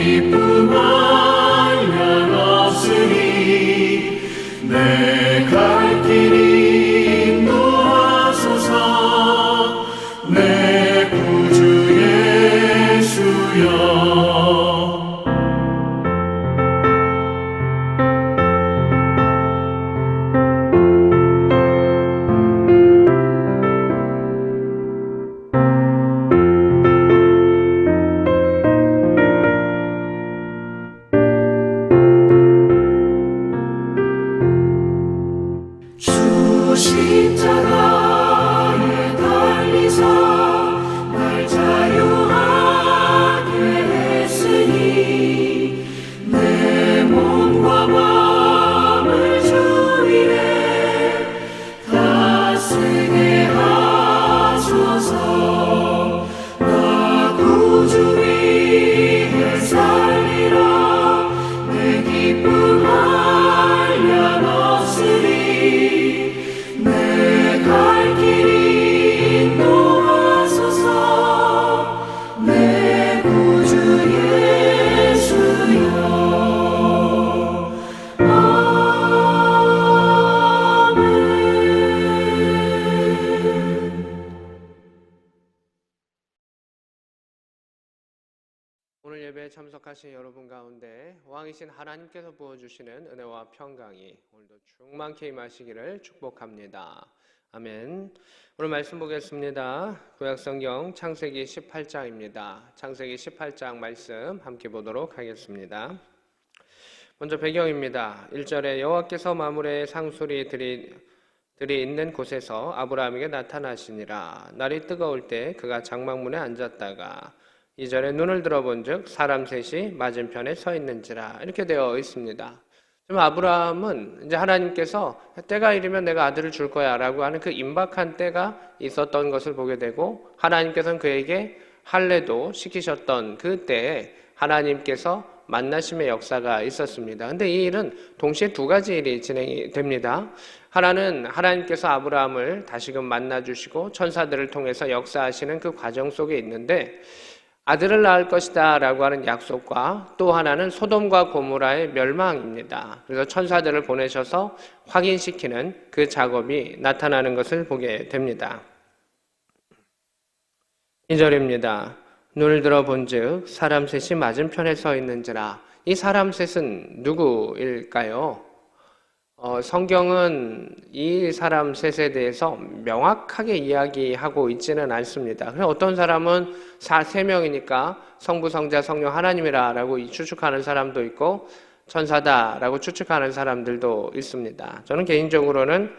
기쁨 한량없으니 내 갈 길이 인도하소서. 내 구주 예수여. 십자가에 달리사 날 자유하게 했으니 내 몸과 마음을 주 위에 다 쓰게 하소서. 나 구주 위에 살리라. 내 기쁨 한량없으니 내 갈 길이 인도하소서. 내 구주 예수여. 아멘. 오늘 예배에 참석하신 여러분 가운데 왕이신 하나님께서 부어주시는 은혜와 평강이 오늘도 충만케 임하시기를 축복합니다. 아멘. 오늘 말씀 보겠습니다. 구약성경 창세기 18장입니다. 창세기 18장 말씀 함께 보도록 하겠습니다. 먼저 배경입니다. 1절에 여호와께서 마물의 상수리들이 있는 곳에서 아브라함에게 나타나시니라. 날이 뜨거울 때 그가 장막문에 앉았다가 2절에 눈을 들어본 즉 사람 셋이 맞은편에 서 있는지라. 이렇게 되어 있습니다. 아브라함은 이제 하나님께서 때가 이르면 내가 아들을 줄 거야 라고 하는 그 임박한 때가 있었던 것을 보게 되고, 하나님께서는 그에게 할례도 시키셨던 그 때에 하나님께서 만나심의 역사가 있었습니다. 근데 이 일은 동시에 두 가지 일이 진행이 됩니다. 하나는 하나님께서 아브라함을 다시금 만나주시고 천사들을 통해서 역사하시는 그 과정 속에 있는데, 아들을 낳을 것이다 라고 하는 약속과 또 하나는 소돔과 고모라의 멸망입니다. 그래서 천사들을 보내셔서 확인시키는 그 작업이 나타나는 것을 보게 됩니다. 2절입니다. 눈을 들어본 즉 사람 셋이 맞은편에 서 있는지라. 이 사람 셋은 누구일까요? 성경은 이 사람 셋에 대해서 명확하게 이야기하고 있지는 않습니다. 그래서 어떤 사람은 3명이니까 성부, 성자, 성령 하나님이라 라고 추측하는 사람도 있고 천사다 라고 추측하는 사람들도 있습니다. 저는 개인적으로는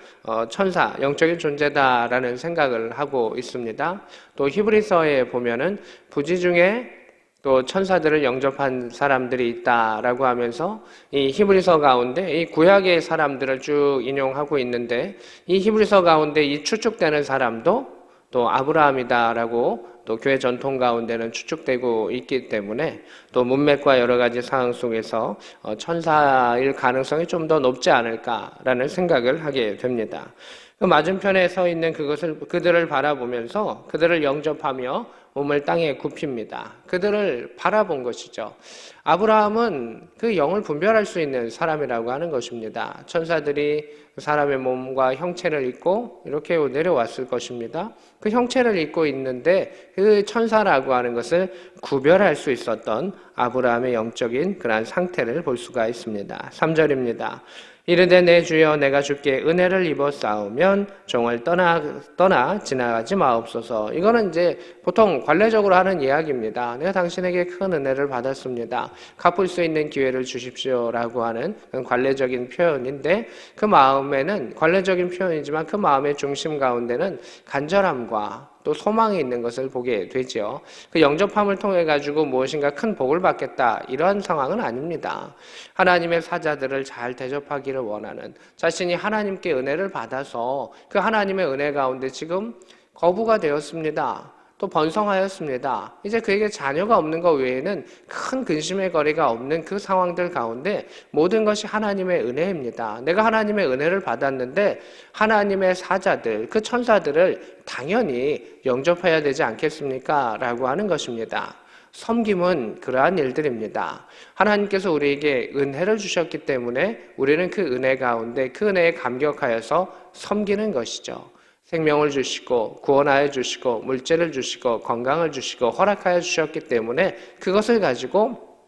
천사, 영적인 존재다 라는 생각을 하고 있습니다. 또 히브리서에 보면은 부지 중에 또 천사들을 영접한 사람들이 있다라고 하면서 이 히브리서 가운데 이 구약의 사람들을 쭉 인용하고 있는데, 이 히브리서 가운데 이 추측되는 사람도 또 아브라함이다라고 또 교회 전통 가운데는 추측되고 있기 때문에 또 문맥과 여러 가지 상황 속에서 천사일 가능성이 좀 더 높지 않을까라는 생각을 하게 됩니다. 그 맞은편에 서 있는 그들을 바라보면서 그들을 영접하며 몸을 땅에 굽힙니다. 그들을 바라본 것이죠. 아브라함은 그 영을 분별할 수 있는 사람이라고 하는 것입니다. 천사들이 사람의 몸과 형체를 입고 이렇게 내려왔을 것입니다. 그 형체를 입고 있는데 그 천사라고 하는 것을 구별할 수 있었던 아브라함의 영적인 그러한 상태를 볼 수가 있습니다. 3절입니다. 이르되 내 주여 내가 주께 은혜를 입어 싸우면 종을 떠나 지나가지 마옵소서. 이거는 이제 보통 관례적으로 하는 이야기입니다. 내가 당신에게 큰 은혜를 받았습니다. 갚을 수 있는 기회를 주십시오라고 하는 관례적인 표현인데, 그 마음에는 관례적인 표현이지만 그 마음의 중심 가운데는 간절함과 또 소망이 있는 것을 보게 되죠. 그 영접함을 통해 가지고 무엇인가 큰 복을 받겠다 이러한 상황은 아닙니다. 하나님의 사자들을 잘 대접하기를 원하는, 자신이 하나님께 은혜를 받아서 그 하나님의 은혜 가운데 지금 거부가 되었습니다. 또 번성하였습니다. 이제 그에게 자녀가 없는 것 외에는 큰 근심의 거리가 없는 그 상황들 가운데 모든 것이 하나님의 은혜입니다. 내가 하나님의 은혜를 받았는데 하나님의 사자들, 그 천사들을 당연히 영접해야 되지 않겠습니까? 라고 하는 것입니다. 섬김은 그러한 일들입니다. 하나님께서 우리에게 은혜를 주셨기 때문에 우리는 그 은혜 가운데 그 은혜에 감격하여서 섬기는 것이죠. 생명을 주시고 구원하여 주시고 물질을 주시고 건강을 주시고 허락하여 주셨기 때문에 그것을 가지고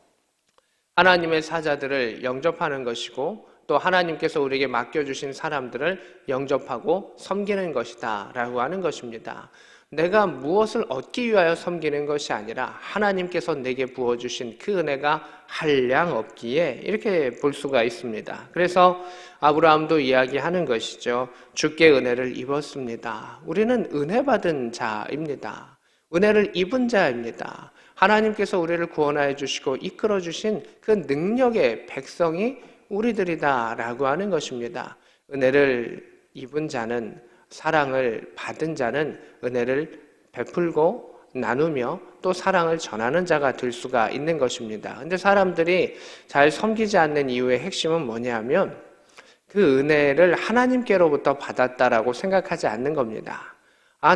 하나님의 사자들을 영접하는 것이고 또 하나님께서 우리에게 맡겨주신 사람들을 영접하고 섬기는 것이다 라고 하는 것입니다. 내가 무엇을 얻기 위하여 섬기는 것이 아니라 하나님께서 내게 부어주신 그 은혜가 한량 없기에 이렇게 볼 수가 있습니다. 그래서 아브라함도 이야기하는 것이죠. 주께 은혜를 입었습니다. 우리는 은혜 받은 자입니다. 은혜를 입은 자입니다. 하나님께서 우리를 구원하여 주시고 이끌어 주신 그 능력의 백성이 우리들이다 라고 하는 것입니다. 은혜를 입은 자는, 사랑을 받은 자는 은혜를 베풀고 나누며 또 사랑을 전하는 자가 될 수가 있는 것입니다. 근데 사람들이 잘 섬기지 않는 이유의 핵심은 뭐냐면 그 은혜를 하나님께로부터 받았다라고 생각하지 않는 겁니다.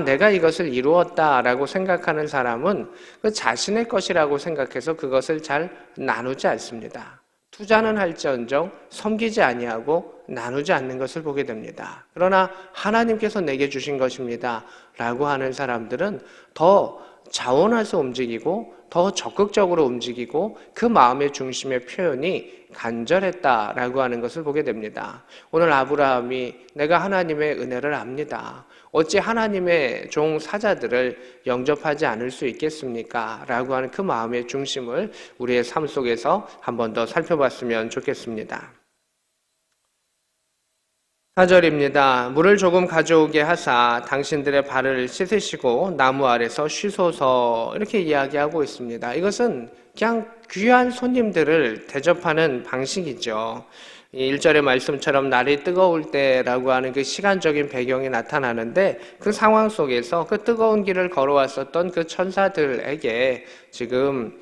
내가 이것을 이루었다라고 생각하는 사람은 그 자신의 것이라고 생각해서 그것을 잘 나누지 않습니다. 투자는 할지언정 섬기지 아니하고 나누지 않는 것을 보게 됩니다. 그러나 하나님께서 내게 주신 것입니다 라고 하는 사람들은 더 자원해서 움직이고 더 적극적으로 움직이고 그 마음의 중심의 표현이 간절했다라고 하는 것을 보게 됩니다. 오늘 아브라함이 내가 하나님의 은혜를 압니다. 어찌 하나님의 종 사자들을 영접하지 않을 수 있겠습니까? 라고 하는 그 마음의 중심을 우리의 삶 속에서 한 번 더 살펴봤으면 좋겠습니다. 4절입니다. 물을 조금 가져오게 하사 당신들의 발을 씻으시고 나무 아래서 쉬소서 이렇게 이야기하고 있습니다. 이것은 그냥 귀한 손님들을 대접하는 방식이죠. 1절의 말씀처럼 날이 뜨거울 때라고 하는 그 시간적인 배경이 나타나는데 그 상황 속에서 그 뜨거운 길을 걸어왔었던 그 천사들에게 지금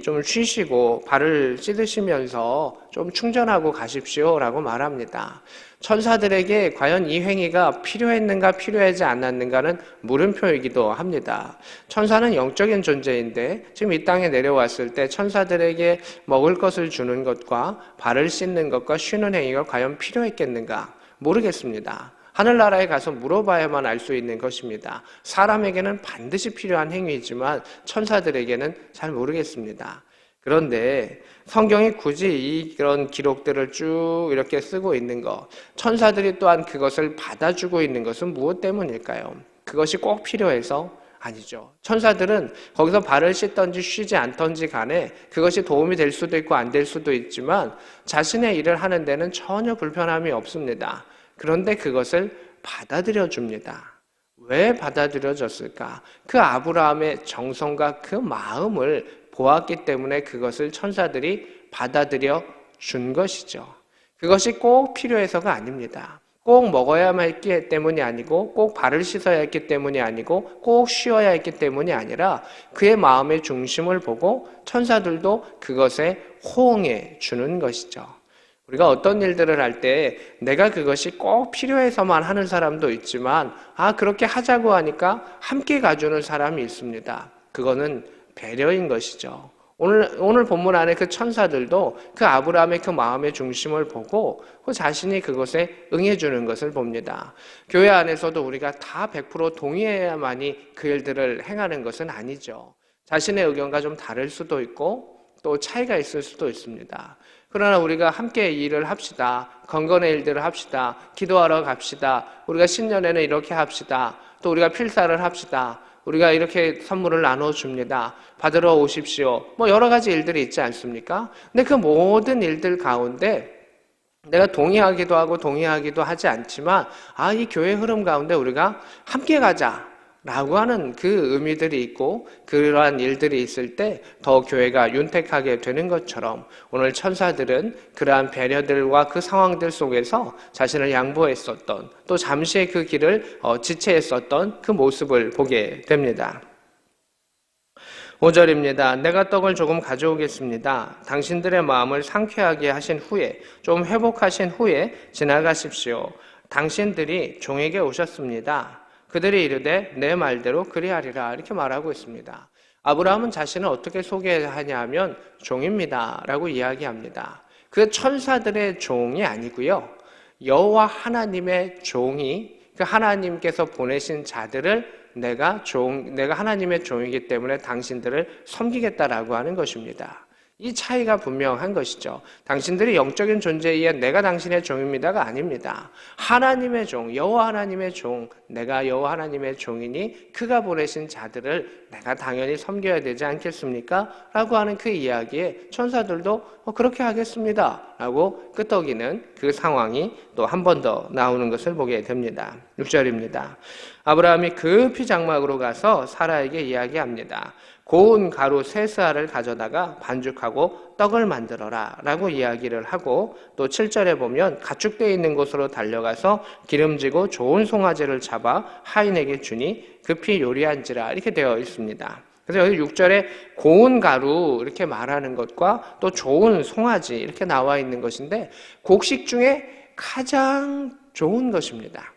좀 쉬시고 발을 씻으시면서 좀 충전하고 가십시오라고 말합니다. 천사들에게 과연 이 행위가 필요했는가 필요하지 않았는가는 물음표이기도 합니다. 천사는 영적인 존재인데 지금 이 땅에 내려왔을 때 천사들에게 먹을 것을 주는 것과 발을 씻는 것과 쉬는 행위가 과연 필요했겠는가 모르겠습니다. 하늘나라에 가서 물어봐야만 알 수 있는 것입니다. 사람에게는 반드시 필요한 행위이지만 천사들에게는 잘 모르겠습니다. 그런데 성경이 굳이 이런 기록들을 쭉 이렇게 쓰고 있는 것, 천사들이 또한 그것을 받아주고 있는 것은 무엇 때문일까요? 그것이 꼭 필요해서? 아니죠. 천사들은 거기서 발을 씻던지 쉬지 않던지 간에 그것이 도움이 될 수도 있고 안 될 수도 있지만 자신의 일을 하는 데는 전혀 불편함이 없습니다. 그런데 그것을 받아들여 줍니다. 왜 받아들여졌을까? 그 아브라함의 정성과 그 마음을 보았기 때문에 그것을 천사들이 받아들여 준 것이죠. 그것이 꼭 필요해서가 아닙니다. 꼭 먹어야만 했기 때문이 아니고 꼭 발을 씻어야 했기 때문이 아니고 꼭 쉬어야 했기 때문이 아니라 그의 마음의 중심을 보고 천사들도 그것에 호응해 주는 것이죠. 우리가 어떤 일들을 할 때 내가 그것이 꼭 필요해서만 하는 사람도 있지만 그렇게 하자고 하니까 함께 가주는 사람이 있습니다. 그거는 배려인 것이죠. 오늘 본문 안에 그 천사들도 그 아브라함의 그 마음의 중심을 보고 그 자신이 그것에 응해주는 것을 봅니다. 교회 안에서도 우리가 다 100% 동의해야만이 그 일들을 행하는 것은 아니죠. 자신의 의견과 좀 다를 수도 있고 또 차이가 있을 수도 있습니다. 그러나 우리가 함께 일을 합시다. 건건의 일들을 합시다. 기도하러 갑시다. 우리가 신년에는 이렇게 합시다. 또 우리가 필사를 합시다. 우리가 이렇게 선물을 나눠줍니다. 받으러 오십시오. 여러 가지 일들이 있지 않습니까? 근데 그 모든 일들 가운데 내가 동의하기도 하고 동의하기도 하지 않지만 이 교회 흐름 가운데 우리가 함께 가자. 라고 하는 그 의미들이 있고 그러한 일들이 있을 때 더 교회가 윤택하게 되는 것처럼 오늘 천사들은 그러한 배려들과 그 상황들 속에서 자신을 양보했었던 또 잠시의 그 길을 지체했었던 그 모습을 보게 됩니다. 5절입니다. 내가 떡을 조금 가져오겠습니다. 당신들의 마음을 상쾌하게 하신 후에 좀 회복하신 후에 지나가십시오. 당신들이 종에게 오셨습니다. 그들이 이르되 내 말대로 그리하리라 이렇게 말하고 있습니다. 아브라함은 자신을 어떻게 소개하냐면 종입니다 라고 이야기합니다. 그 천사들의 종이 아니고요. 여호와 하나님의 종이 그 하나님께서 보내신 자들을 내가 하나님의 종이기 때문에 당신들을 섬기겠다라고 하는 것입니다. 이 차이가 분명한 것이죠. 당신들이 영적인 존재에 의한 내가 당신의 종입니다가 아닙니다. 하나님의 종, 여호와 하나님의 종, 내가 여호와 하나님의 종이니 그가 보내신 자들을 내가 당연히 섬겨야 되지 않겠습니까? 라고 하는 그 이야기에 천사들도 그렇게 하겠습니다 라고 끄떡이는 그 상황이 또 한 번 더 나오는 것을 보게 됩니다. 6절입니다. 아브라함이 급히 장막으로 가서 사라에게 이야기합니다. 고운 가루 세 스아를 가져다가 반죽하고 떡을 만들어라 라고 이야기를 하고, 또 7절에 보면 가축되어 있는 곳으로 달려가서 기름지고 좋은 송아지를 잡아 하인에게 주니 급히 요리한지라 이렇게 되어 있습니다. 그래서 여기 6절에 고운 가루 이렇게 말하는 것과 또 좋은 송아지 이렇게 나와 있는 것인데, 곡식 중에 가장 좋은 것입니다.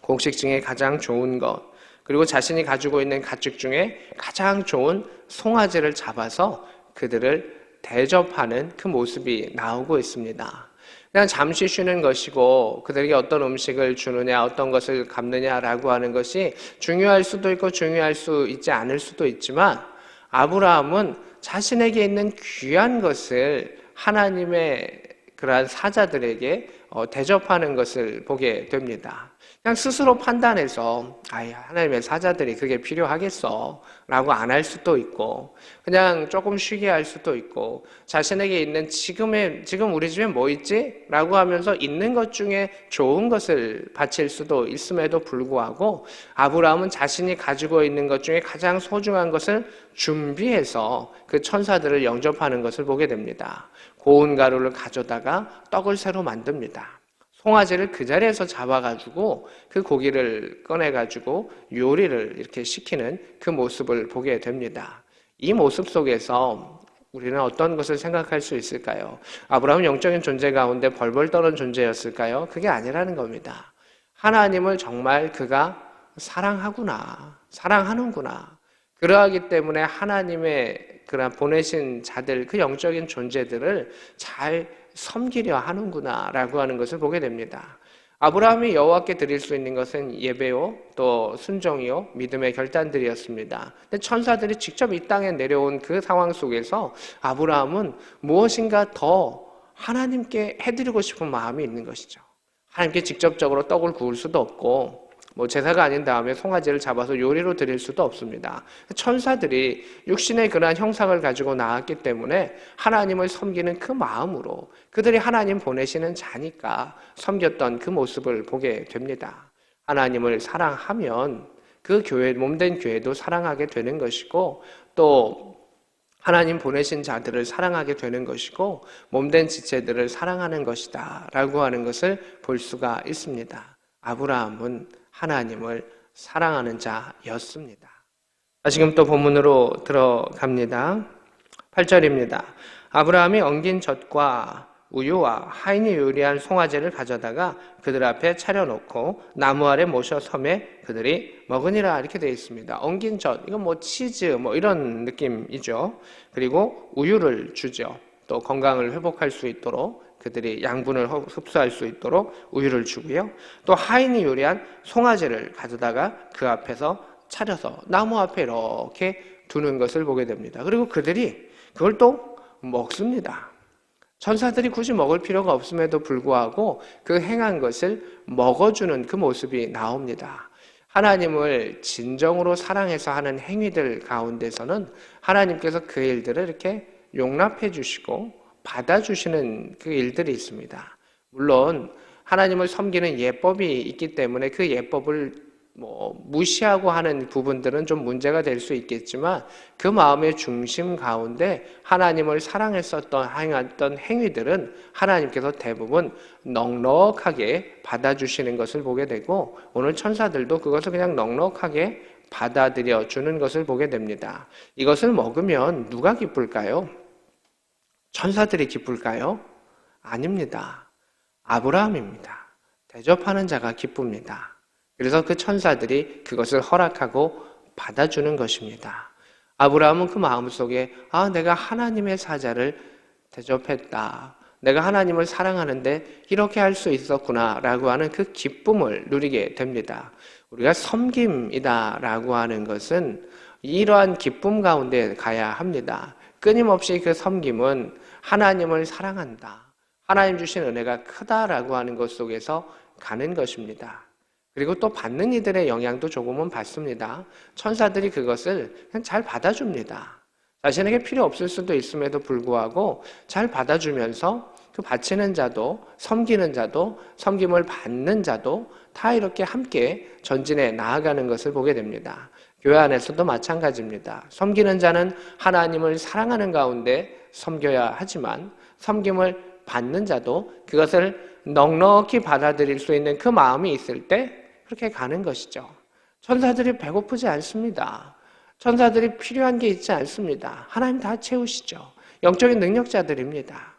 곡식 중에 가장 좋은 것, 그리고 자신이 가지고 있는 가축 중에 가장 좋은 송아지를 잡아서 그들을 대접하는 그 모습이 나오고 있습니다. 그냥 잠시 쉬는 것이고 그들에게 어떤 음식을 주느냐, 어떤 것을 갚느냐라고 하는 것이 중요할 수도 있고 중요할 수 있지 않을 수도 있지만, 아브라함은 자신에게 있는 귀한 것을 하나님의 그러한 사자들에게 대접하는 것을 보게 됩니다. 그냥 스스로 판단해서 하나님의 사자들이 그게 필요하겠어 라고 안 할 수도 있고, 그냥 조금 쉬게 할 수도 있고, 자신에게 있는 지금 우리 집에 뭐 있지? 라고 하면서 있는 것 중에 좋은 것을 바칠 수도 있음에도 불구하고, 아브라함은 자신이 가지고 있는 것 중에 가장 소중한 것을 준비해서 그 천사들을 영접하는 것을 보게 됩니다. 고운 가루를 가져다가 떡을 새로 만듭니다. 송아지를 그 자리에서 잡아가지고 그 고기를 꺼내가지고 요리를 이렇게 시키는 그 모습을 보게 됩니다. 이 모습 속에서 우리는 어떤 것을 생각할 수 있을까요? 아브라함은 영적인 존재 가운데 벌벌 떠는 존재였을까요? 그게 아니라는 겁니다. 하나님을 정말 그가 사랑하는구나. 그러하기 때문에 하나님의 그런 보내신 자들, 그 영적인 존재들을 잘 섬기려 하는구나 라고 하는 것을 보게 됩니다. 아브라함이 여호와께 드릴 수 있는 것은 예배요, 또 순종이요, 믿음의 결단들이었습니다. 근데 천사들이 직접 이 땅에 내려온 그 상황 속에서 아브라함은 무엇인가 더 하나님께 해드리고 싶은 마음이 있는 것이죠. 하나님께 직접적으로 떡을 구울 수도 없고, 제사가 아닌 다음에 송아지를 잡아서 요리로 드릴 수도 없습니다. 천사들이 육신의 그러한 형상을 가지고 나왔기 때문에 하나님을 섬기는 그 마음으로 그들이 하나님 보내시는 자니까 섬겼던 그 모습을 보게 됩니다. 하나님을 사랑하면 그 교회, 몸된 교회도 사랑하게 되는 것이고, 또 하나님 보내신 자들을 사랑하게 되는 것이고, 몸된 지체들을 사랑하는 것이다 라고 하는 것을 볼 수가 있습니다. 아브라함은 하나님을 사랑하는 자였습니다. 지금 또 본문으로 들어갑니다. 8절입니다. 아브라함이 엉긴 젖과 우유와 하인이 요리한 송아지를 가져다가 그들 앞에 차려놓고 나무 아래 모셔 섬에 그들이 먹으니라 이렇게 되어 있습니다. 엉긴 젖, 이건 치즈 이런 느낌이죠. 그리고 우유를 주죠. 또 건강을 회복할 수 있도록 그들이 양분을 흡수할 수 있도록 우유를 주고요. 또 하인이 요리한 송아지를 가져다가 그 앞에서 차려서 나무 앞에 이렇게 두는 것을 보게 됩니다. 그리고 그들이 그걸 또 먹습니다. 천사들이 굳이 먹을 필요가 없음에도 불구하고 그 행한 것을 먹어주는 그 모습이 나옵니다. 하나님을 진정으로 사랑해서 하는 행위들 가운데서는 하나님께서 그 일들을 이렇게 용납해 주시고 받아주시는 그 일들이 있습니다. 물론 하나님을 섬기는 예법이 있기 때문에 그 예법을 무시하고 하는 부분들은 좀 문제가 될 수 있겠지만, 그 마음의 중심 가운데 하나님을 사랑했었던 행했던 행위들은 하나님께서 대부분 넉넉하게 받아주시는 것을 보게 되고, 오늘 천사들도 그것을 그냥 넉넉하게 받아들여 주는 것을 보게 됩니다. 이것을 먹으면 누가 기쁠까요? 천사들이 기쁠까요? 아닙니다. 아브라함입니다. 대접하는 자가 기쁩니다. 그래서 그 천사들이 그것을 허락하고 받아주는 것입니다. 아브라함은 그 마음속에 내가 하나님의 사자를 대접했다. 내가 하나님을 사랑하는데 이렇게 할 수 있었구나라고 하는 그 기쁨을 누리게 됩니다. 우리가 섬김이다라고 하는 것은 이러한 기쁨 가운데 가야 합니다. 끊임없이 그 섬김은 하나님을 사랑한다. 하나님 주신 은혜가 크다라고 하는 것 속에서 가는 것입니다. 그리고 또 받는 이들의 영향도 조금은 받습니다. 천사들이 그것을 그냥 잘 받아줍니다. 자신에게 필요 없을 수도 있음에도 불구하고 잘 받아주면서 그 바치는 자도 섬기는 자도 섬김을 받는 자도 다 이렇게 함께 전진해 나아가는 것을 보게 됩니다. 교회 안에서도 마찬가지입니다. 섬기는 자는 하나님을 사랑하는 가운데 섬겨야 하지만 섬김을 받는 자도 그것을 넉넉히 받아들일 수 있는 그 마음이 있을 때 그렇게 가는 것이죠. 천사들이 배고프지 않습니다. 천사들이 필요한 게 있지 않습니다. 하나님 다 채우시죠. 영적인 능력자들입니다.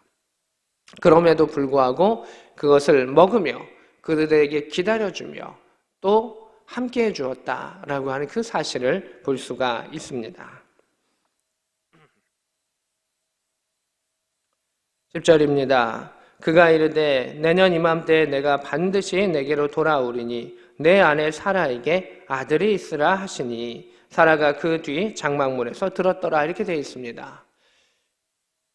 그럼에도 불구하고 그것을 먹으며 그들에게 기다려주며 또 함께해 주었다라고 하는 그 사실을 볼 수가 있습니다. 10절입니다. 그가 이르되 내년 이맘때에 내가 반드시 내게로 돌아오리니 내 아내 사라에게 아들이 있으라 하시니 사라가 그 뒤 장막문에서 들었더라 이렇게 되어 있습니다.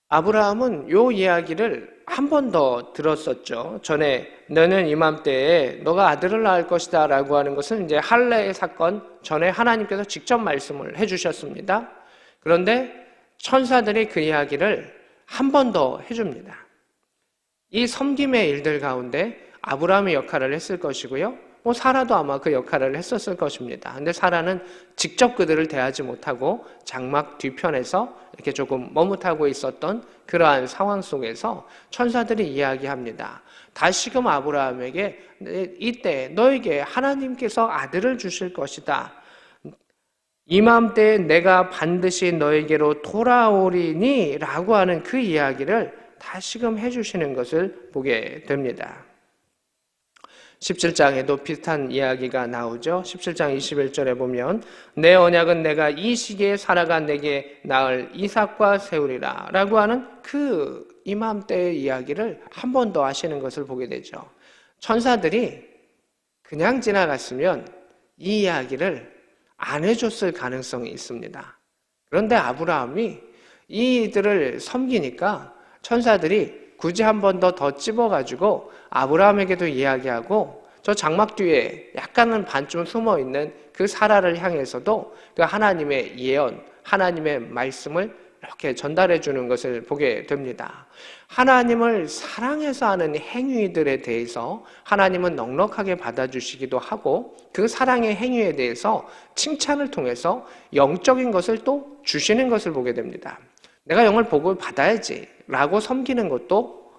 아브라함은 요 이야기를 한 번 더 들었었죠. 전에 너는 이맘때에 너가 아들을 낳을 것이다 라고 하는 것은 이제 할례의 사건 전에 하나님께서 직접 말씀을 해주셨습니다. 그런데 천사들이 그 이야기를 한 번 더 해줍니다. 이 섬김의 일들 가운데 아브라함의 역할을 했을 것이고요. 사라도 아마 그 역할을 했었을 것입니다. 근데 사라는 직접 그들을 대하지 못하고 장막 뒤편에서 이렇게 조금 머뭇하고 있었던 그러한 상황 속에서 천사들이 이야기합니다. 다시금 아브라함에게 이때 너에게 하나님께서 아들을 주실 것이다. 이맘때에 내가 반드시 너에게로 돌아오리니 라고 하는 그 이야기를 다시금 해주시는 것을 보게 됩니다. 17장에도 비슷한 이야기가 나오죠. 17장 21절에 보면 내 언약은 내가 이 시기에 사라가 내게 낳을 이삭과 세우리라 라고 하는 그 이맘때의 이야기를 한 번 더 하시는 것을 보게 되죠. 천사들이 그냥 지나갔으면 이 이야기를 안 해줬을 가능성이 있습니다. 그런데 아브라함이 이들을 섬기니까 천사들이 굳이 한 번 더 찝어가지고 아브라함에게도 이야기하고 저 장막 뒤에 약간은 반쯤 숨어있는 그 사라를 향해서도 그 하나님의 예언, 하나님의 말씀을 이렇게 전달해 주는 것을 보게 됩니다. 하나님을 사랑해서 하는 행위들에 대해서 하나님은 넉넉하게 받아주시기도 하고 그 사랑의 행위에 대해서 칭찬을 통해서 영적인 것을 또 주시는 것을 보게 됩니다. 내가 영을 복을 받아야지 라고 섬기는 것도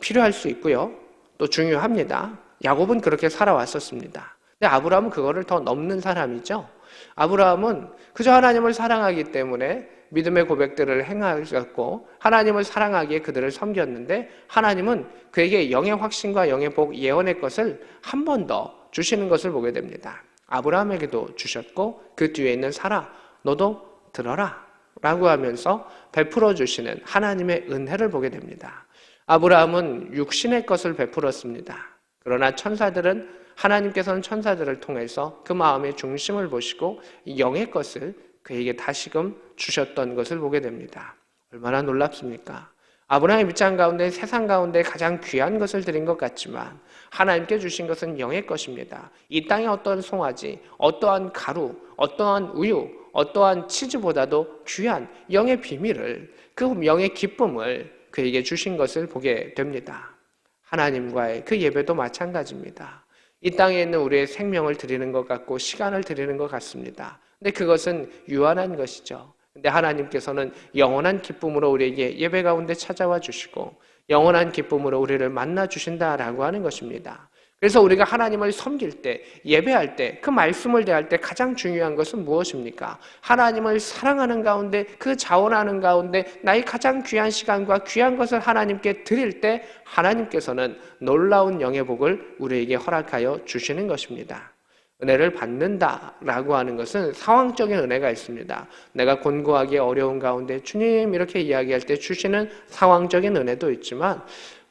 필요할 수 있고요. 또 중요합니다. 야곱은 그렇게 살아왔었습니다. 근데 아브라함은 그거를 더 넘는 사람이죠. 아브라함은 그저 하나님을 사랑하기 때문에 믿음의 고백들을 행하셨고 하나님을 사랑하기에 그들을 섬겼는데 하나님은 그에게 영의 확신과 영의 복, 예언의 것을 한 번 더 주시는 것을 보게 됩니다. 아브라함에게도 주셨고 그 뒤에 있는 사라 너도 들어라 라고 하면서 베풀어 주시는 하나님의 은혜를 보게 됩니다. 아브라함은 육신의 것을 베풀었습니다. 그러나 천사들은 하나님께서는 천사들을 통해서 그 마음의 중심을 보시고 영의 것을 그에게 다시금 주셨던 것을 보게 됩니다. 얼마나 놀랍습니까? 아브라함의 밑장 가운데 세상 가운데 가장 귀한 것을 드린 것 같지만 하나님께 주신 것은 영의 것입니다. 이 땅의 어떠한 송아지, 어떠한 가루, 어떠한 우유, 어떠한 치즈보다도 귀한 영의 비밀을, 그 영의 기쁨을 그에게 주신 것을 보게 됩니다. 하나님과의 그 예배도 마찬가지입니다. 이 땅에 있는 우리의 생명을 드리는 것 같고 시간을 드리는 것 같습니다. 근데 그것은 유한한 것이죠. 근데 하나님께서는 영원한 기쁨으로 우리에게 예배 가운데 찾아와 주시고 영원한 기쁨으로 우리를 만나 주신다라고 하는 것입니다. 그래서 우리가 하나님을 섬길 때, 예배할 때, 그 말씀을 대할 때 가장 중요한 것은 무엇입니까? 하나님을 사랑하는 가운데, 그 자원하는 가운데 나의 가장 귀한 시간과 귀한 것을 하나님께 드릴 때 하나님께서는 놀라운 영의 복을 우리에게 허락하여 주시는 것입니다. 은혜를 받는다라고 하는 것은 상황적인 은혜가 있습니다. 내가 곤고하게 어려운 가운데 주님 이렇게 이야기할 때 주시는 상황적인 은혜도 있지만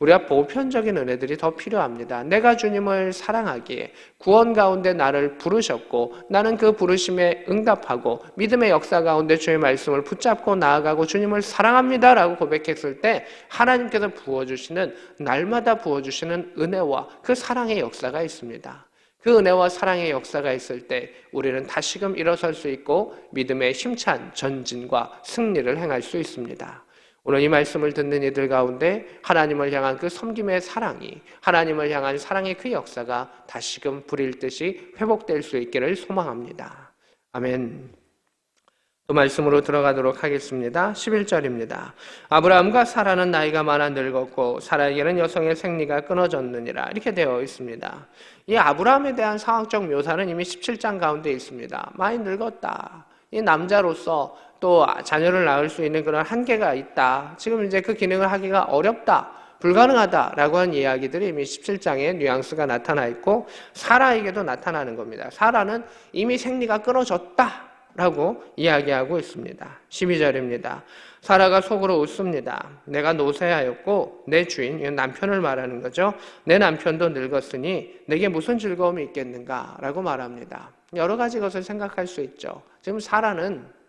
우리가 보편적인 은혜들이 더 필요합니다. 내가 주님을 사랑하기에 구원 가운데 나를 부르셨고 나는 그 부르심에 응답하고 믿음의 역사 가운데 주의 말씀을 붙잡고 나아가고 주님을 사랑합니다라고 고백했을 때 하나님께서 부어주시는 날마다 부어주시는 은혜와 그 사랑의 역사가 있습니다. 그 은혜와 사랑의 역사가 있을 때 우리는 다시금 일어설 수 있고 믿음의 힘찬 전진과 승리를 행할 수 있습니다. 오늘 이 말씀을 듣는 이들 가운데 하나님을 향한 그 섬김의 사랑이, 하나님을 향한 사랑의 그 역사가 다시금 불일 듯이 회복될 수 있기를 소망합니다. 아멘. 또 말씀으로 들어가도록 하겠습니다. 11절입니다. 아브라함과 사라는 나이가 많아 늙었고 사라에게는 여성의 생리가 끊어졌느니라 이렇게 되어 있습니다. 이 아브라함에 대한 상황적 묘사는 이미 17장 가운데 있습니다. 많이 늙었다. 이 남자로서 또 자녀를 낳을 수 있는 그런 한계가 있다. 지금 이제 그 기능을 하기가 어렵다. 불가능하다라고 하는 이야기들이 이미 17장에 뉘앙스가 나타나 있고 사라에게도 나타나는 겁니다. 사라는 이미 생리가 끊어졌다 라고 이야기하고 있습니다. 12절입니다. 사라가 속으로 웃습니다. 내가 노쇠하였고 내 주인, 이건 남편을 말하는 거죠. 내 남편도 늙었으니 내게 무슨 즐거움이 있겠는가 라고 말합니다. 여러 가지 것을 생각할 수 있죠. 지금 사라는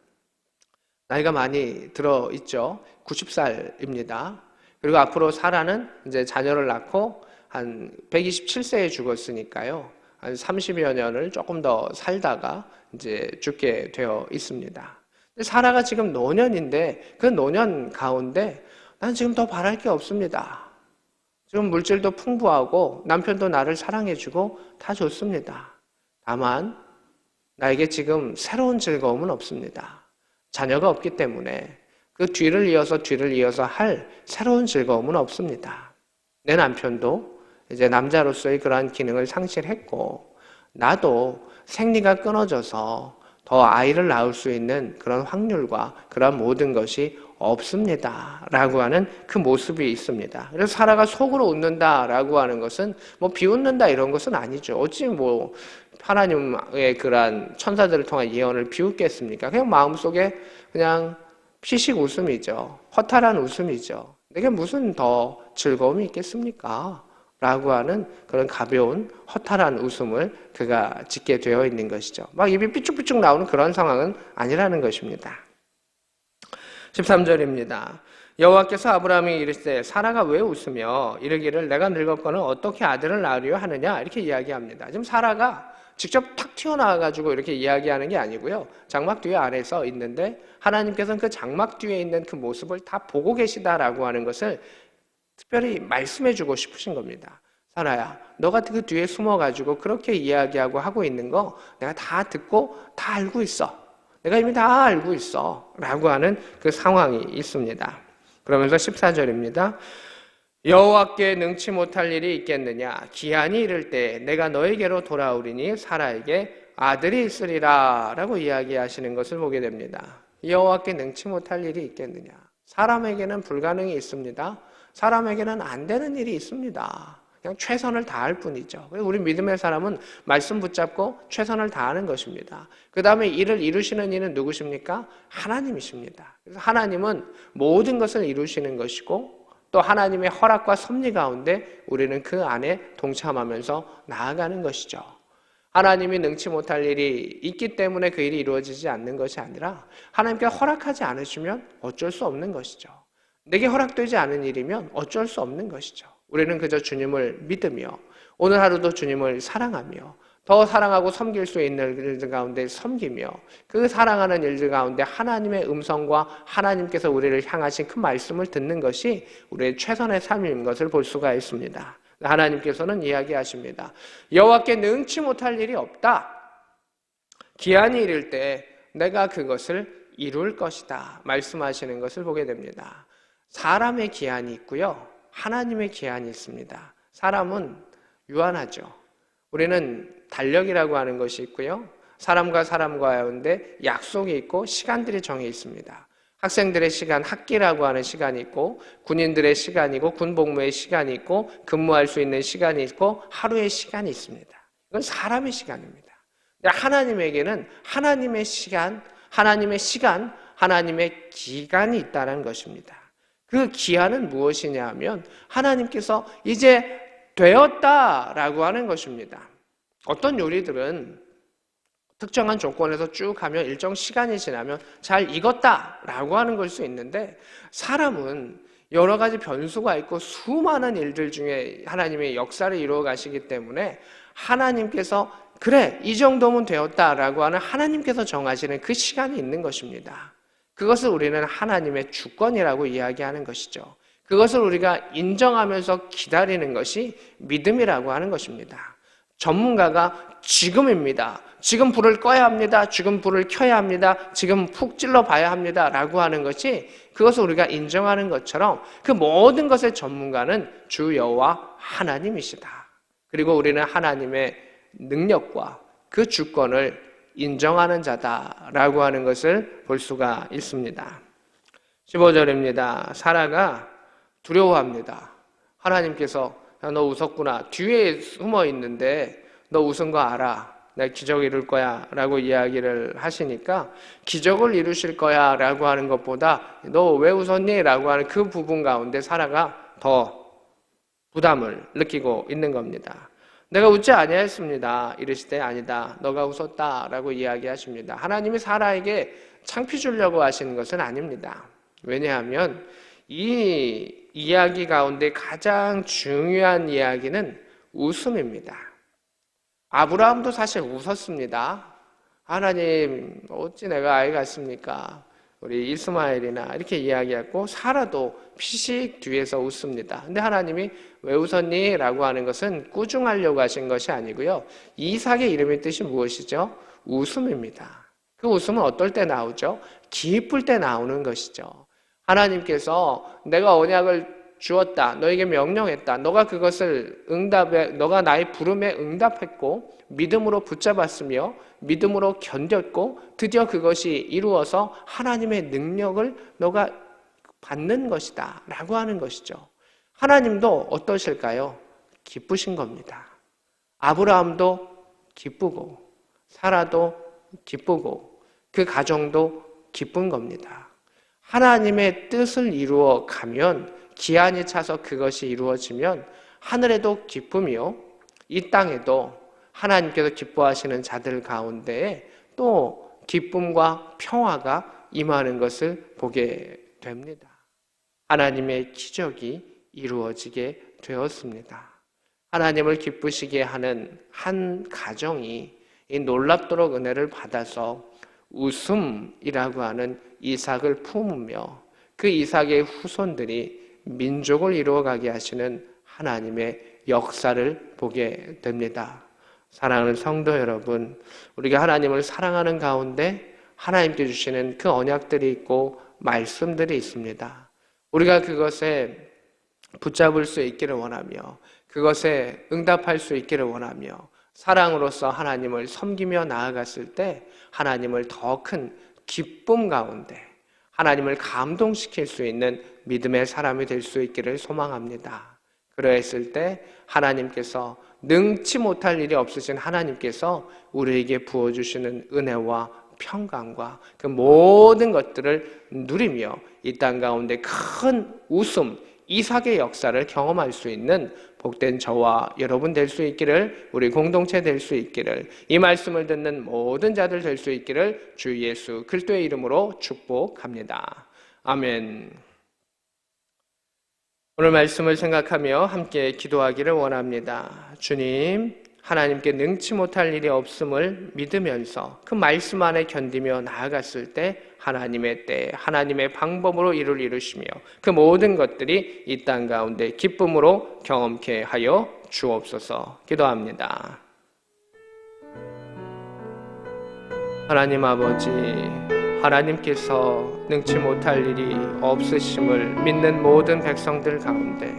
나이가 많이 들어 있죠. 90살입니다. 그리고 앞으로 사라는 이제 자녀를 낳고 한 127세에 죽었으니까요. 한 30여 년을 조금 더 살다가 이제 죽게 되어 있습니다. 사라가 지금 노년인데 그 노년 가운데 난 지금 더 바랄 게 없습니다. 지금 물질도 풍부하고 남편도 나를 사랑해주고 다 좋습니다. 다만 나에게 지금 새로운 즐거움은 없습니다. 자녀가 없기 때문에 그 뒤를 이어서 할 새로운 즐거움은 없습니다. 내 남편도 이제 남자로서의 그러한 기능을 상실했고 나도 생리가 끊어져서 더 아이를 낳을 수 있는 그런 확률과 그런 모든 것이 없습니다 라고 하는 그 모습이 있습니다. 그래서 사라가 속으로 웃는다라고 하는 것은 뭐 비웃는다 이런 것은 아니죠. 어찌 뭐 하나님의 그러한 천사들을 통한 예언을 비웃겠습니까? 그냥 마음속에 그냥 피식 웃음이죠. 허탈한 웃음이죠. 내게 무슨 더 즐거움이 있겠습니까? 라고 하는 그런 가벼운 허탈한 웃음을 그가 짓게 되어 있는 것이죠. 막 입이 삐쭉삐쭉 나오는 그런 상황은 아니라는 것입니다. 13절입니다. 여호와께서 아브라함이 이르시되 사라가 왜 웃으며 이르기를 내가 늙었거늘 어떻게 아들을 낳으려 하느냐 이렇게 이야기합니다. 지금 사라가 직접 탁 튀어나와가지고 이렇게 이야기하는 게 아니고요. 장막 뒤에 아래에 써 있는데 하나님께서는 그 장막 뒤에 있는 그 모습을 다 보고 계시다라고 하는 것을 특별히 말씀해주고 싶으신 겁니다. 사라야, 너가 그 뒤에 숨어가지고 그렇게 이야기하고 하고 있는 거 내가 다 듣고 다 알고 있어. 내가 이미 다 알고 있어. 라고 하는 그 상황이 있습니다. 그러면서 14절입니다. 여호와께 능치 못할 일이 있겠느냐? 기한이 이를 때 내가 너에게로 돌아오리니 사라에게 아들이 있으리라 라고 이야기하시는 것을 보게 됩니다. 여호와께 능치 못할 일이 있겠느냐? 사람에게는 불가능이 있습니다. 사람에게는 안 되는 일이 있습니다. 그냥 최선을 다할 뿐이죠. 우리 믿음의 사람은 말씀 붙잡고 최선을 다하는 것입니다. 그 다음에 이를 이루시는 이는 누구십니까? 하나님이십니다. 그래서 하나님은 모든 것을 이루시는 것이고 또 하나님의 허락과 섭리 가운데 우리는 그 안에 동참하면서 나아가는 것이죠. 하나님이 능치 못할 일이 있기 때문에 그 일이 이루어지지 않는 것이 아니라 하나님께서 허락하지 않으시면 어쩔 수 없는 것이죠. 내게 허락되지 않은 일이면 어쩔 수 없는 것이죠. 우리는 그저 주님을 믿으며 오늘 하루도 주님을 사랑하며 더 사랑하고 섬길 수 있는 일들 가운데 섬기며 그 사랑하는 일들 가운데 하나님의 음성과 하나님께서 우리를 향하신 그 말씀을 듣는 것이 우리의 최선의 삶인 것을 볼 수가 있습니다. 하나님께서는 이야기하십니다. 여호와께 능치 못할 일이 없다. 기한이 이를 때 내가 그것을 이룰 것이다. 말씀하시는 것을 보게 됩니다. 사람의 기한이 있고요. 하나님의 기한이 있습니다. 사람은 유한하죠. 우리는 달력이라고 하는 것이 있고요. 사람과 가운데 약속이 있고 시간들이 정해 있습니다. 학생들의 시간, 학기라고 하는 시간이 있고 군인들의 시간이고 군복무의 시간이 있고 근무할 수 있는 시간이 있고 하루의 시간이 있습니다. 이건 사람의 시간입니다. 하나님에게는 하나님의 시간, 하나님의 기간이 있다는 것입니다. 그 기한은 무엇이냐 하면 하나님께서 이제 되었다라고 하는 것입니다. 어떤 요리들은 특정한 조건에서 쭉 가면 일정 시간이 지나면 잘 익었다라고 하는 걸 수 있는데, 사람은 여러 가지 변수가 있고 수많은 일들 중에 하나님의 역사를 이루어 가시기 때문에 하나님께서 그래 이 정도면 되었다라고 하는 하나님께서 정하시는 그 시간이 있는 것입니다. 그것을 우리는 하나님의 주권이라고 이야기하는 것이죠. 그것을 우리가 인정하면서 기다리는 것이 믿음이라고 하는 것입니다. 전문가가 지금입니다, 지금 불을 꺼야 합니다, 지금 불을 켜야 합니다, 지금 푹 찔러 봐야 합니다 라고 하는 것이, 그것을 우리가 인정하는 것처럼 그 모든 것의 전문가는 주 여호와 하나님이시다. 그리고 우리는 하나님의 능력과 그 주권을 인정하는 자다라고 하는 것을 볼 수가 있습니다. 15절입니다. 사라가 두려워합니다. 하나님께서 너 웃었구나, 뒤에 숨어 있는데 너 웃은 거 알아, 내가 기적 이룰 거야 라고 이야기를 하시니까, 기적을 이루실 거야 라고 하는 것보다 너 왜 웃었니? 라고 하는 그 부분 가운데 사라가 더 부담을 느끼고 있는 겁니다. 내가 웃지 아니하였습니다 이르시되 아니다, 너가 웃었다 라고 이야기하십니다. 하나님이 사라에게 창피 주려고 하시는 것은 아닙니다. 왜냐하면 이 이야기 가운데 가장 중요한 이야기는 웃음입니다. 아브라함도 사실 웃었습니다. 하나님 어찌 내가 아이가 있습니까? 우리 이스마엘이나 이렇게 이야기했고, 사라도 피식 뒤에서 웃습니다. 근데 하나님이 왜 웃었니? 라고 하는 것은 꾸중하려고 하신 것이 아니고요, 이삭의 이름의 뜻이 무엇이죠? 웃음입니다. 그 웃음은 어떨 때 나오죠? 기쁠 때 나오는 것이죠. 하나님께서 내가 언약을 주었다, 너에게 명령했다, 너가 그것을 너가 나의 부름에 응답했고 믿음으로 붙잡았으며 믿음으로 견뎠고 드디어 그것이 이루어서 하나님의 능력을 너가 받는 것이다 라고 하는 것이죠. 하나님도 어떠실까요? 기쁘신 겁니다. 아브라함도 기쁘고 사라도 기쁘고 그 가정도 기쁜 겁니다. 하나님의 뜻을 이루어 가면, 기한이 차서 그것이 이루어지면 하늘에도 기쁨이요, 이 땅에도 하나님께서 기뻐하시는 자들 가운데에 또 기쁨과 평화가 임하는 것을 보게 됩니다. 하나님의 기적이 이루어지게 되었습니다. 하나님을 기쁘시게 하는 한 가정이 이 놀랍도록 은혜를 받아서 웃음이라고 하는 이삭을 품으며 그 이삭의 후손들이 민족을 이루어가게 하시는 하나님의 역사를 보게 됩니다. 사랑하는 성도 여러분, 우리가 하나님을 사랑하는 가운데 하나님께 주시는 그 언약들이 있고 말씀들이 있습니다. 우리가 그것에 붙잡을 수 있기를 원하며 그것에 응답할 수 있기를 원하며 사랑으로서 하나님을 섬기며 나아갔을 때 하나님을 더 큰 기쁨 가운데 하나님을 감동시킬 수 있는 믿음의 사람이 될 수 있기를 소망합니다. 그러했을 때 하나님께서, 능치 못할 일이 없으신 하나님께서 우리에게 부어주시는 은혜와 평강과 그 모든 것들을 누리며 이 땅 가운데 큰 웃음, 이삭의 역사를 경험할 수 있는 복된 저와 여러분 될 수 있기를, 우리 공동체 될 수 있기를, 이 말씀을 듣는 모든 자들 될 수 있기를 주 예수 그리스도의 이름으로 축복합니다. 아멘. 오늘 말씀을 생각하며 함께 기도하기를 원합니다. 주님, 하나님께 능치 못할 일이 없음을 믿으면서 그 말씀 안에 견디며 나아갔을 때 하나님의 때, 하나님의 방법으로 이를 이루시며 그 모든 것들이 이 땅 가운데 기쁨으로 경험케 하여 주옵소서. 기도합니다. 하나님 아버지, 하나님께서 능치 못할 일이 없으심을 믿는 모든 백성들 가운데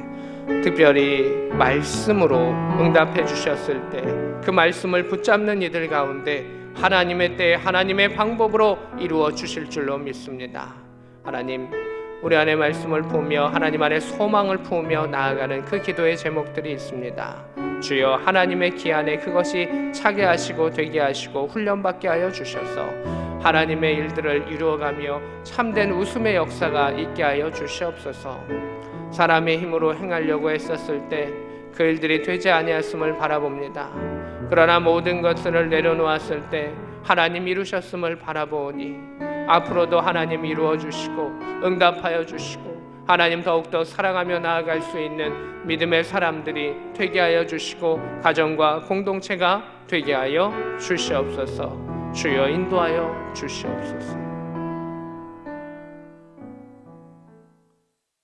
특별히 말씀으로 응답해 주셨을 때 그 말씀을 붙잡는 이들 가운데 하나님의 때 하나님의 방법으로 이루어 주실 줄로 믿습니다. 하나님, 우리 안에 말씀을 품으며 하나님 안에 소망을 품으며 나아가는 그 기도의 제목들이 있습니다. 주여 하나님의 기한에 그것이 차게 하시고 되게 하시고 훈련받게 하여 주셔서 하나님의 일들을 이루어가며 참된 웃음의 역사가 있게 하여 주시옵소서. 사람의 힘으로 행하려고 했었을 때 그 일들이 되지 아니하였음을 바라봅니다. 그러나 모든 것을 내려놓았을 때 하나님 이루셨음을 바라보니 앞으로도 하나님 이루어 주시고 응답하여 주시고 하나님 더욱더 사랑하며 나아갈 수 있는 믿음의 사람들이 되게 하여 주시고 가정과 공동체가 되게 하여 주시옵소서. 주여 인도하여 주시옵소서.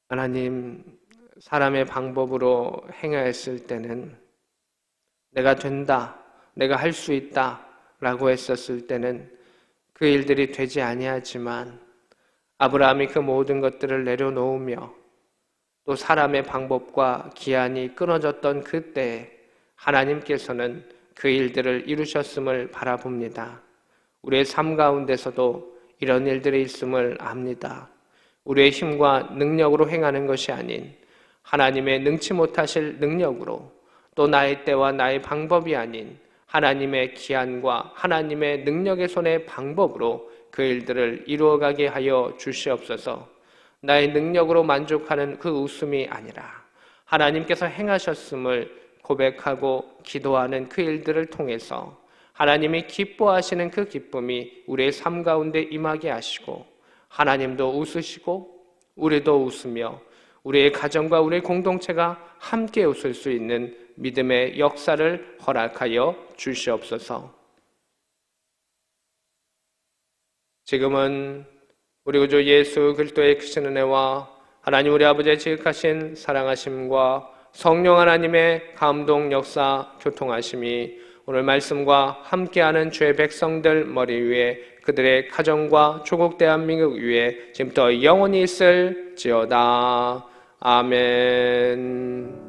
하나님, 사람의 방법으로 행하였을 때는 내가 된다, 내가 할 수 있다 라고 했었을 때는 그 일들이 되지 아니하지만 아브라함이 그 모든 것들을 내려놓으며 또 사람의 방법과 기한이 끊어졌던 그때에 하나님께서는 그 일들을 이루셨음을 바라봅니다. 우리의 삶 가운데서도 이런 일들이 있음을 압니다. 우리의 힘과 능력으로 행하는 것이 아닌 하나님의 능치 못하실 능력으로 또 나의 때와 나의 방법이 아닌 하나님의 기한과 하나님의 능력의 손의 방법으로 그 일들을 이루어가게 하여 주시옵소서. 나의 능력으로 만족하는 그 웃음이 아니라 하나님께서 행하셨음을 고백하고 기도하는 그 일들을 통해서 하나님이 기뻐하시는 그 기쁨이 우리의 삶 가운데 임하게 하시고 하나님도 웃으시고 우리도 웃으며 우리의 가정과 우리의 공동체가 함께 웃을 수 있는 믿음의 역사를 허락하여 주시옵소서. 지금은 우리 구주 예수 그리스도의 크신 은혜와 하나님 우리 아버지의 지극하신 사랑하심과 성령 하나님의 감동 역사 교통하심이 오늘 말씀과 함께하는 주의 백성들 머리 위에 그들의 가정과 조국 대한민국 위에 지금부터 영원히 있을지어다. 아멘.